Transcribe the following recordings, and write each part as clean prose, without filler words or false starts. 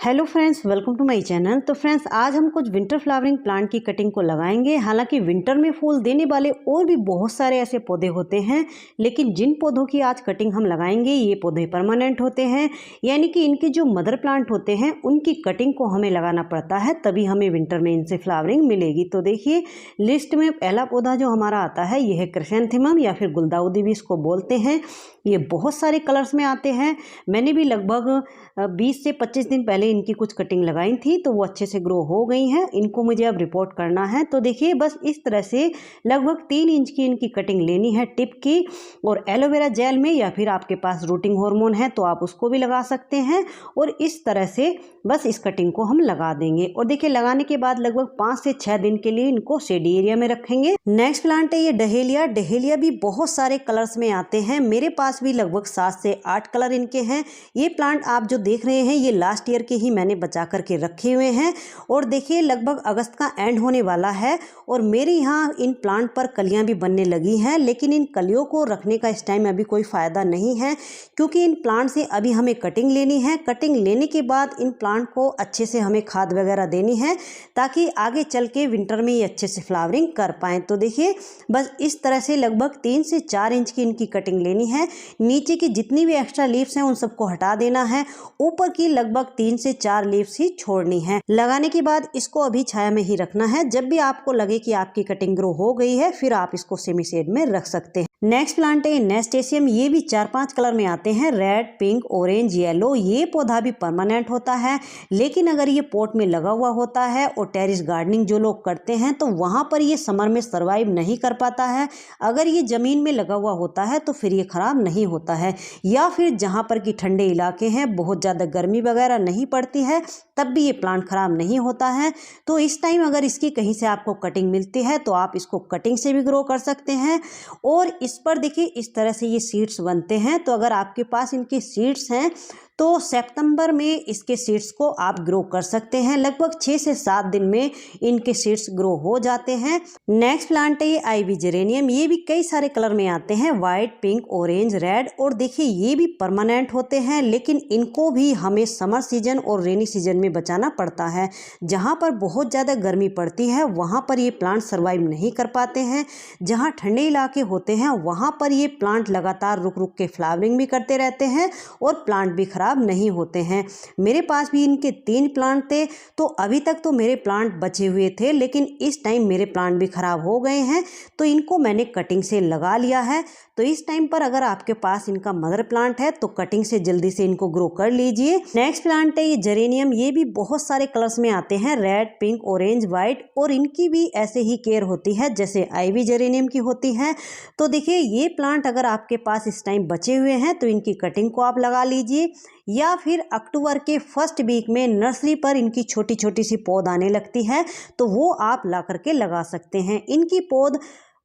Hello friends, welcome to my channel. तो friends, आज हम कुछ विंटर फ्लावरिंग प्लांट की कटिंग को लगाएंगे। हालांकि विंटर में फूल देने वाले और भी बहुत सारे ऐसे पौधे होते हैं, लेकिन जिन पौधों की आज कटिंग हम लगाएंगे ये पौधे परमानेंट होते हैं, यानी कि इनके जो मदर प्लांट होते हैं उनकी कटिंग को हमें लगाना पड़ता है, तभी हमें विंटर में इनसे फ्लावरिंग मिलेगी। तो देखिए, लिस्ट में पहला पौधा जो हमारा आता है ये है क्रिसैंथेमम या फिर गुलदाउदी भी इसको बोलते हैं। ये बहुत सारे कलर्स में आते हैं। मैंने भी लगभग 20 से 25 दिन पहले इनकी कुछ कटिंग लगाई थी, तो वो अच्छे से ग्रो हो गई हैं। इनको मुझे अब रिपोर्ट करना है। तो देखिए, बस इस तरह से लगभग 3 इंच की इनकी कटिंग लेनी है टिप की, और एलोवेरा जेल में या फिर आपके पास रूटिंग हार्मोन है तो आप उसको भी लगा सकते हैं। और इस तरह से बस इस कटिंग को हम लगा देंगे। और देखिए, लगाने के बाद लगभग 5 से 6 दिन के लिए इनको शेडी एरिया में रखेंगे। नेक्स्ट प्लांट है ये डहेलिया। डहेलिया भी बहुत सारे कलर्स में आते हैं। मेरे पास भी लगभग 7 से 8 कलर इनके हैं। ये प्लांट आप जो देख रहे हैं ये लास्ट ईयर के ही मैंने बचा करके रखे हुए हैं। और देखिए, लगभग अगस्त का एंड होने वाला है और मेरे यहाँ इन प्लांट पर कलियां भी बनने लगी हैं, लेकिन इन कलियों को रखने का इस टाइम अभी कोई फ़ायदा नहीं है, क्योंकि इन प्लांट से अभी हमें कटिंग लेनी है। कटिंग लेने के बाद इन प्लांट को अच्छे से हमें खाद वगैरह देनी है, ताकि आगे चल के विंटर में ये अच्छे से फ्लावरिंग कर पाएँ। तो देखिए, बस इस तरह से लगभग 3 से 4 इंच की इनकी कटिंग लेनी है। नीचे की जितनी भी एक्स्ट्रा लीव्स हैं उन सबको हटा देना है। ऊपर की लगभग 3 से 4 लीव्स ही छोड़नी है। लगाने के बाद इसको अभी छाया में ही रखना है। जब भी आपको लगे कि आपकी कटिंग ग्रो हो गई है, फिर आप इसको सेमी शेड में रख सकते हैं। नेक्स्ट प्लांट है नेस्टेशियम। ये भी 4-5 कलर में आते हैं, रेड, पिंक, ऑरेंज, येलो। ये पौधा भी परमानेंट होता है, लेकिन अगर ये पॉट में लगा हुआ होता है और टेरिस गार्डनिंग जो लोग करते हैं तो वहां पर ये समर में सर्वाइव नहीं कर पाता है। अगर ये जमीन में लगा हुआ होता है तो फिर ये खराब नहीं होता है, या फिर जहां पर कि ठंडे इलाके हैं, बहुत ज़्यादा गर्मी वगैरह नहीं पड़ती है, तब भी ये प्लांट खराब नहीं होता है। तो इस टाइम अगर इसकी कहीं से आपको कटिंग मिलती है तो आप इसको कटिंग से भी ग्रो कर सकते हैं। और इस पर देखिए, इस तरह से ये सीड्स बनते हैं। तो अगर आपके पास इनके सीड्स हैं तो सितंबर में इसके सीड्स को आप ग्रो कर सकते हैं। लगभग 6 से 7 दिन में इनके सीड्स ग्रो हो जाते हैं। नेक्स्ट प्लांट है ये आईवी जेरेनियम। ये भी कई सारे कलर में आते हैं, वाइट, पिंक, ऑरेंज, रेड। और देखिए, ये भी परमानेंट होते हैं, लेकिन इनको भी हमें समर सीजन और रेनी सीजन में बचाना पड़ता है। जहाँ पर बहुत ज़्यादा गर्मी पड़ती है वहाँ पर ये प्लांट सर्वाइव नहीं कर पाते हैं। जहाँ ठंडे इलाके होते हैं वहाँ पर ये प्लांट लगातार रुक रुक के फ्लावरिंग भी करते रहते हैं और प्लांट भी खराब नहीं होते हैं। मेरे पास भी इनके 3 प्लांट थे, तो अभी तक तो मेरे प्लांट बचे हुए थे, लेकिन इस टाइम मेरे प्लांट भी खराब हो गए हैं, तो इनको मैंने कटिंग से लगा लिया है। तो इस टाइम पर अगर आपके पास इनका मदर प्लांट है तो कटिंग से जल्दी से इनको ग्रो कर लीजिए। नेक्स्ट प्लांट है ये जेरेनियम। ये भी बहुत सारे कलर्स में आते हैं, रेड, पिंक, ऑरेंज, वाइट। और इनकी भी ऐसे ही केयर होती है जैसे आईवी जेरेनियम की होती है। तो देखिए, ये प्लांट अगर आपके पास इस टाइम बचे हुए हैं तो इनकी कटिंग को आप लगा लीजिए, या फिर अक्टूबर के फर्स्ट वीक में नर्सरी पर इनकी छोटी छोटी सी पौध आने लगती है, तो वो आप ला करके लगा सकते हैं। इनकी पौध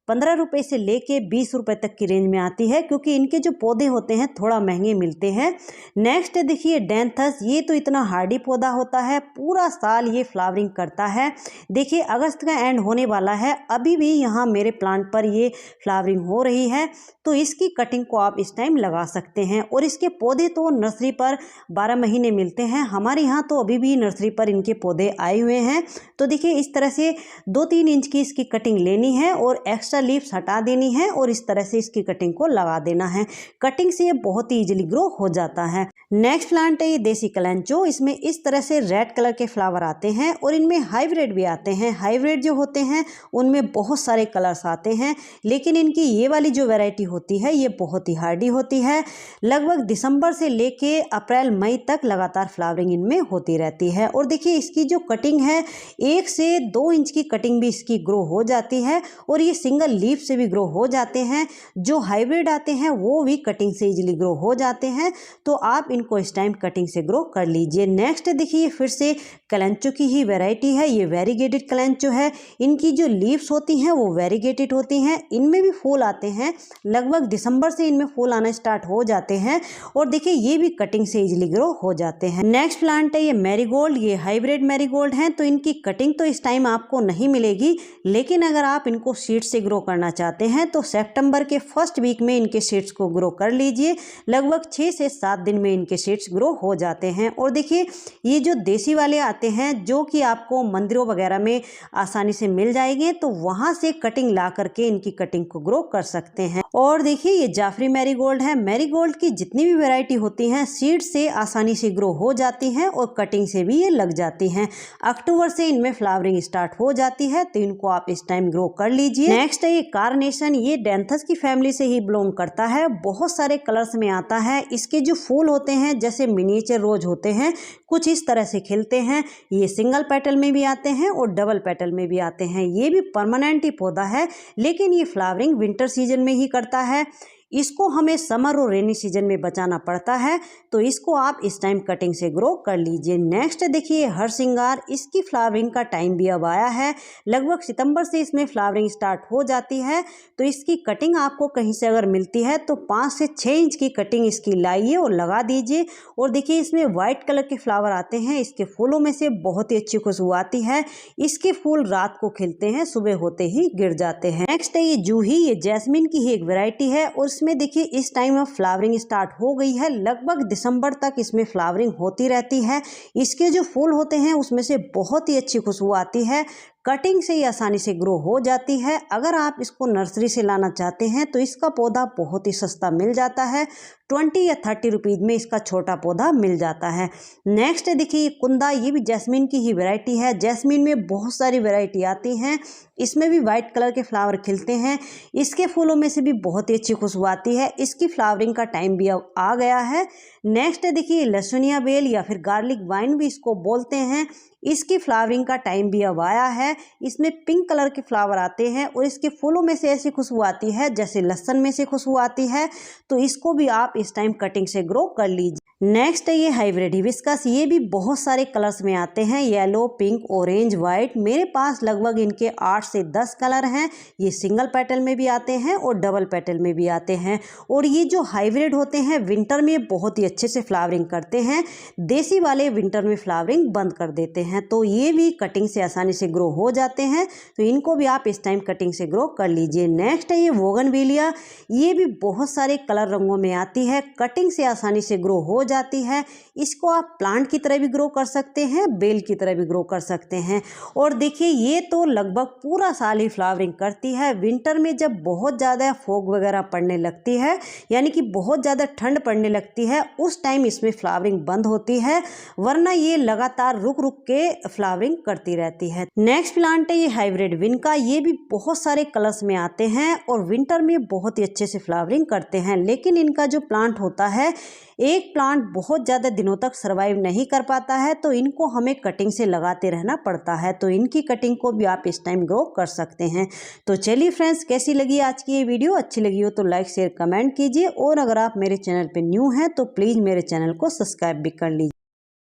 15 रुपये से लेके 20 रुपये तक की रेंज में आती है, क्योंकि इनके जो पौधे होते हैं थोड़ा महंगे मिलते हैं। नेक्स्ट देखिए डेंथस। ये तो इतना हार्डी पौधा होता है, पूरा साल ये फ्लावरिंग करता है। देखिए, अगस्त का एंड होने वाला है, अभी भी यहाँ मेरे प्लांट पर ये फ्लावरिंग हो रही है, तो इसकी कटिंग को आप इस टाइम लगा सकते हैं। और इसके पौधे तो नर्सरी पर 12 महीने मिलते हैं, हमारे यहाँ तो अभी भी नर्सरी पर इनके पौधे आए हुए हैं। तो देखिए, इस तरह से 2-3 इंच की इसकी कटिंग लेनी है और एक्स्ट्रा लीव्स हटा देनी है, और इस तरह से इसकी कटिंग को लगा देना है। कटिंग से ये बहुत ही इजीली ग्रो हो जाता है। नेक्स्ट प्लांट है ये देसी कलेंचो। इसमें इस तरह से रेड कलर के फ्लावर आते हैं, और इनमें हाइब्रिड भी आते हैं। हाइब्रिड जो होते हैं उनमें बहुत सारे कलर्स आते हैं, लेकिन इनकी ये वाली जो वैरायटी होती है ये बहुत ही हार्डी होती है। लगभग दिसंबर से लेके अप्रैल मई तक लगातार फ्लावरिंग इनमें होती रहती है। और देखिए, इसकी जो कटिंग है 1 से 2 इंच की कटिंग भी इसकी ग्रो हो जाती है, और ये सिंगल लीफ से भी ग्रो हो जाते हैं। जो हाइब्रिड आते हैं वो भी कटिंग से इजीली ग्रो हो जाते हैं, तो आप इनको इस टाइम कटिंग से ग्रो कर लीजिए। नेक्स्ट देखिए, फिर से कलेंचो की ही वैरायटी है, ये वेरीगेटेड कलेंचो है। इनकी जो लीव्स होती हैं वो वेरीगेटेड होती हैं, इनमें भी फूल आते हैं। लगभग दिसंबर से इनमें फूल आना स्टार्ट हो जाते हैं, और देखिए, ये भी कटिंग से इजीली ग्रो हो जाते हैं। नेक्स्ट प्लांट है ये मैरीगोल्ड। ये हाइब्रिड मैरीगोल्ड हैं, तो इनकी कटिंग तो इस टाइम आपको नहीं मिलेगी, लेकिन अगर आप इनको सीड से ग्रो करना चाहते हैं तो सितंबर के फर्स्ट वीक में इनके सीड्स को ग्रो कर लीजिए। लगभग 6 से 7 दिन में इनके सीड्स ग्रो हो जाते हैं। और देखिए ये जो देसी वाले आते हैं जो कि आपको मंदिरों वगैरह में आसानी से मिल जाएंगे, तो वहाँ से कटिंग ला करके इनकी कटिंग को ग्रो कर सकते हैं। और देखिए ये जाफरी मैरीगोल्ड है। मैरीगोल्ड की जितनी भी वैरायटी होती हैं सीड से आसानी से ग्रो हो जाती हैं और कटिंग से भी ये लग जाती हैं। अक्टूबर से इनमें फ्लावरिंग स्टार्ट हो जाती है, तो इनको आप इस टाइम ग्रो कर लीजिए। नेक्स्ट है ये कार्नेशन। ये डेंथस की फैमिली से ही बिलोंग करता है, बहुत सारे कलर्स में आता है। इसके जो फूल होते हैं जैसे मिनिएचर रोज होते हैं, कुछ इस तरह से खिलते हैं। ये सिंगल पेटल में भी आते हैं और डबल पेटल में भी आते हैं। ये भी परमानेंट ही पौधा है, लेकिन ये फ्लावरिंग विंटर सीजन में ही करता है। इसको हमें समर और रेनी सीजन में बचाना पड़ता है, तो इसको आप इस टाइम कटिंग से ग्रो कर लीजिए। नेक्स्ट देखिए हर सिंगार। इसकी फ्लावरिंग का टाइम भी अब आया है। लगभग सितंबर से इसमें फ्लावरिंग स्टार्ट हो जाती है, तो इसकी कटिंग आपको कहीं से अगर मिलती है तो 5 से 6 इंच की कटिंग इसकी लाइए और लगा दीजिए। और देखिए इसमें वाइट कलर के फ्लावर आते हैं। इसके फूलों में से बहुत ही अच्छी खुशबू आती है। इसके फूल रात को खिलते हैं, सुबह होते ही गिर जाते हैं। नेक्स्ट है ये जूही। ये जैस्मिन की ही एक वैरायटी है और इसमें देखिए इस टाइम अब फ्लावरिंग स्टार्ट हो गई है। लगभग दिसंबर तक इसमें फ्लावरिंग होती रहती है। इसके जो फूल होते हैं उसमें से बहुत ही अच्छी खुशबू आती है। कटिंग से ही आसानी से ग्रो हो जाती है। अगर आप इसको नर्सरी से लाना चाहते हैं तो इसका पौधा बहुत ही सस्ता मिल जाता है। 20 या 30 रुपीज़ में इसका छोटा पौधा मिल जाता है। नेक्स्ट देखिए कुंदा। ये भी जैस्मिन की ही वैरायटी है। जैस्मिन में बहुत सारी वैरायटी आती हैं। इसमें भी वाइट कलर के फ्लावर खिलते हैं। इसके फूलों में से भी बहुत ही अच्छी खुशबू आती है। इसकी फ्लावरिंग का टाइम भी अब आ गया है। नेक्स्ट देखिए लहसुनिया बेल या फिर गार्लिक वाइन भी इसको बोलते हैं। इसकी फ्लावरिंग का टाइम भी अब आया है। इसमें पिंक कलर के फ्लावर आते हैं और इसके फूलों में से ऐसी खुशबू आती है जैसे लहसुन में से खुशबू आती है, तो इसको भी आप इस टाइम कटिंग से ग्रो कर लीजिए। नेक्स्ट है ये हाइब्रिड हिबिस्कस। ये भी बहुत सारे कलर्स में आते हैं, येलो, पिंक, ऑरेंज, वाइट। मेरे पास लगभग इनके 8 से 10 कलर हैं। ये सिंगल पेटल में भी आते हैं और डबल पेटल में भी आते हैं। और ये जो हाइब्रिड होते हैं विंटर में बहुत ही अच्छे से फ्लावरिंग करते हैं। देसी वाले विंटर में फ्लावरिंग बंद कर देते हैं, तो ये भी कटिंग से आसानी से ग्रो हो जाते हैं, तो इनको भी आप इस टाइम कटिंग से ग्रो कर लीजिए। नेक्स्ट है ये बोगनविलिया। ये भी बहुत सारे कलर रंगों में आती है, कटिंग से आसानी से ग्रो हो जाती है। इसको आप प्लांट की तरह भी ग्रो कर सकते हैं, बेल की तरह भी ग्रो कर सकते हैं। और देखिए ये तो लगभग पूरा साल ही फ्लावरिंग करती है। विंटर में जब बहुत ज़्यादा फॉग वगैरह पड़ने लगती है, यानी कि बहुत ज़्यादा ठंड पड़ने लगती है, उस टाइम इसमें फ्लावरिंग बंद होती है, वरना ये लगातार रुक रुक के फ्लावरिंग करती रहती है। नेक्स्ट प्लांट है ये हाइब्रिड विनका। ये भी बहुत सारे कलर्स में आते हैं और विंटर में बहुत ही अच्छे से फ्लावरिंग करते हैं, लेकिन इनका जो प्लांट होता है, एक प्लांट बहुत ज़्यादा दिनों तक सरवाइव नहीं कर पाता है, तो इनको हमें कटिंग से लगाते रहना पड़ता है। तो इनकी कटिंग को भी आप इस टाइम ग्रो कर सकते हैं। तो चलिए फ्रेंड्स, कैसी लगी आज की ये वीडियो? अच्छी लगी हो तो लाइक शेयर कमेंट कीजिए, और अगर आप मेरे चैनल पे न्यू हैं तो प्लीज़ मेरे चैनल को सब्सक्राइब भी कर लीजिए।